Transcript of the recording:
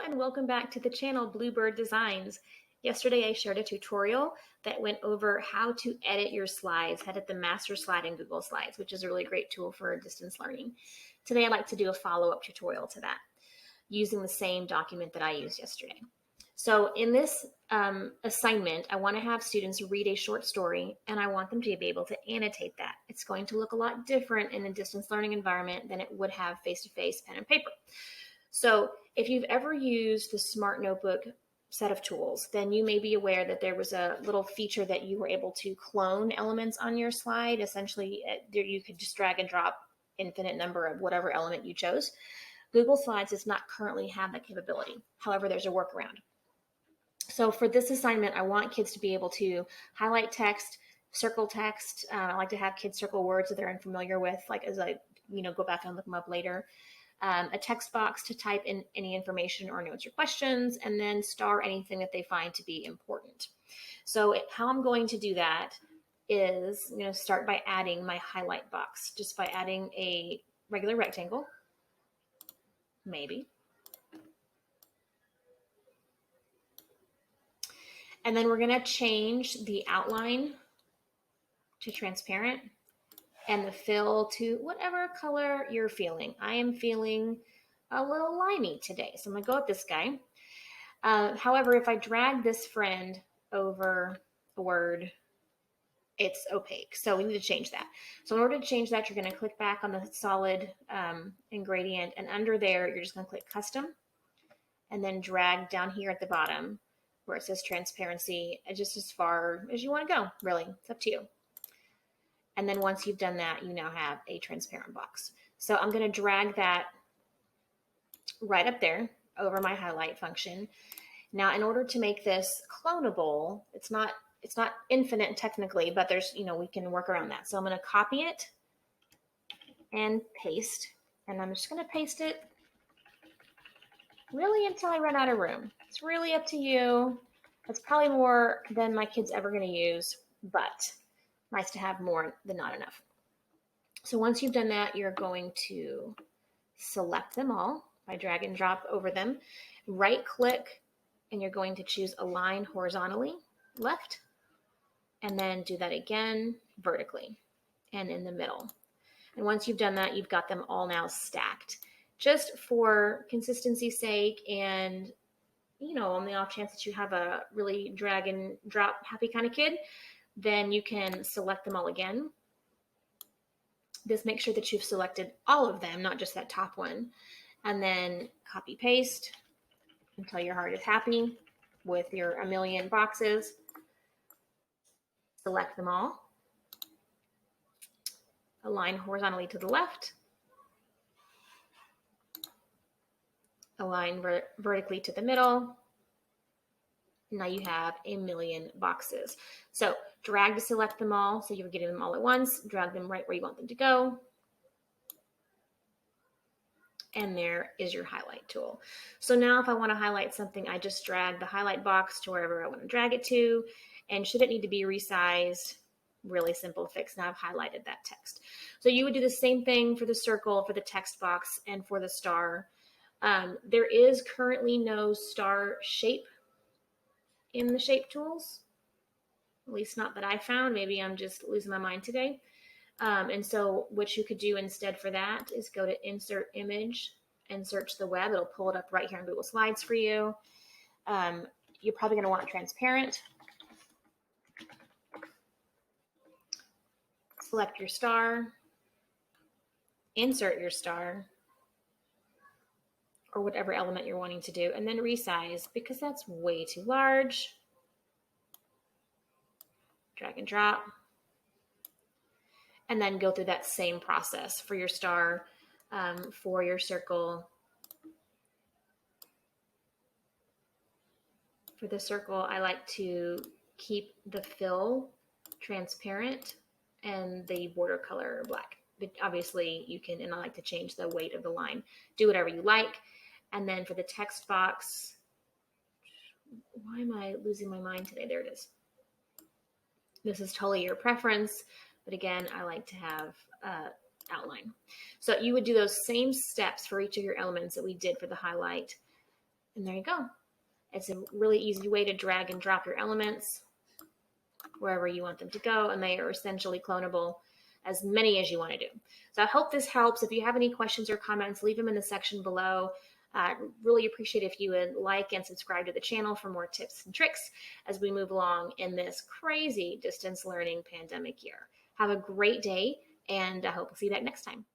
and welcome back to the channel Bluebird Designs. Yesterday I shared a tutorial that went over how to edit your slides, edit the master slide in Google Slides, which is a really great tool for distance learning. Today I'd like to do a follow-up tutorial to that using the same document that I used yesterday. So in this assignment, I want to have students read a short story and I want them to be able to annotate that. It's going to look a lot different in a distance learning environment than it would have face-to-face pen and paper. So if you've ever used the Smart Notebook set of tools, then you may be aware that there was a little feature that you were able to clone elements on your slide. Essentially, you could just drag and drop infinite number of whatever element you chose. Google Slides does not currently have that capability. However, there's a workaround. So for this assignment, I want kids to be able to highlight text, circle text. I like to have kids circle words that they're unfamiliar with, like as I go back and look them up later. A text box to type in any information or notes or questions, and then star anything that they find to be important. So how I'm going to do that is start by adding my highlight box, just by adding a regular rectangle, maybe. And then we're going to change the outline to transparent and the fill to whatever color you're feeling. I am feeling a little limey today, so I'm going to go with this guy. However, if I drag this friend over a word, it's opaque, so we need to change that. So in order to change that, you're going to click back on the solid ingredient, and under there, you're just going to click Custom, and then drag down here at the bottom where it says Transparency, just as far as you want to go, really. It's up to you. And then once you've done that, you now have a transparent box. So I'm going to drag that right up there over my highlight function. Now, in order to make this clonable, it's not infinite technically, but there's, we can work around that. So I'm going to copy it and paste, and I'm just going to paste it really until I run out of room. It's really up to you. It's probably more than my kid's ever going to use, but nice to have more than not enough. So once you've done that, you're going to select them all by drag and drop over them, right click, and you're going to choose Align Horizontally left, and then do that again vertically and in the middle. And once you've done that, you've got them all now stacked. Just for consistency's sake, and on the off chance that you have a really drag and drop happy kind of kid, then you can select them all again. Just make sure that you've selected all of them, not just that top one, and then copy paste until your heart is happy with your 1,000,000 boxes. Select them all, align horizontally to the left, align vertically to the middle. Now you have 1,000,000 boxes. So drag to select them all. So you're getting them all at once. Drag them right where you want them to go. And there is your highlight tool. So now if I want to highlight something, I just drag the highlight box to wherever I want to drag it to. And should it need to be resized, really simple fix. Now I've highlighted that text. So you would do the same thing for the circle, for the text box, and for the star. There is currently no star shape in the shape tools, at least not that I found. Maybe I'm just losing my mind today. And so what you could do instead for that is go to Insert Image and search the web. It'll pull it up right here in Google Slides for you. You're probably going to want transparent. Select your star, insert your star, or whatever element you're wanting to do, and then resize because that's way too large. Drag and drop. And then go through that same process for your star, for your circle. For the circle, I like to keep the fill transparent and the border color black. But obviously you can, and I like to change the weight of the line. Do whatever you like. And then for the text box, why am I losing my mind today? There it is. This is totally your preference. But again, I like to have outline. So you would do those same steps for each of your elements that we did for the highlight. And there you go. It's a really easy way to drag and drop your elements wherever you want them to go, and they are essentially clonable, as many as you want to do. So I hope this helps. If you have any questions or comments, leave them in the section below. Really appreciate if you would like and subscribe to the channel for more tips and tricks as we move along in this crazy distance learning pandemic year. Have a great day, and I hope we'll see you back next time.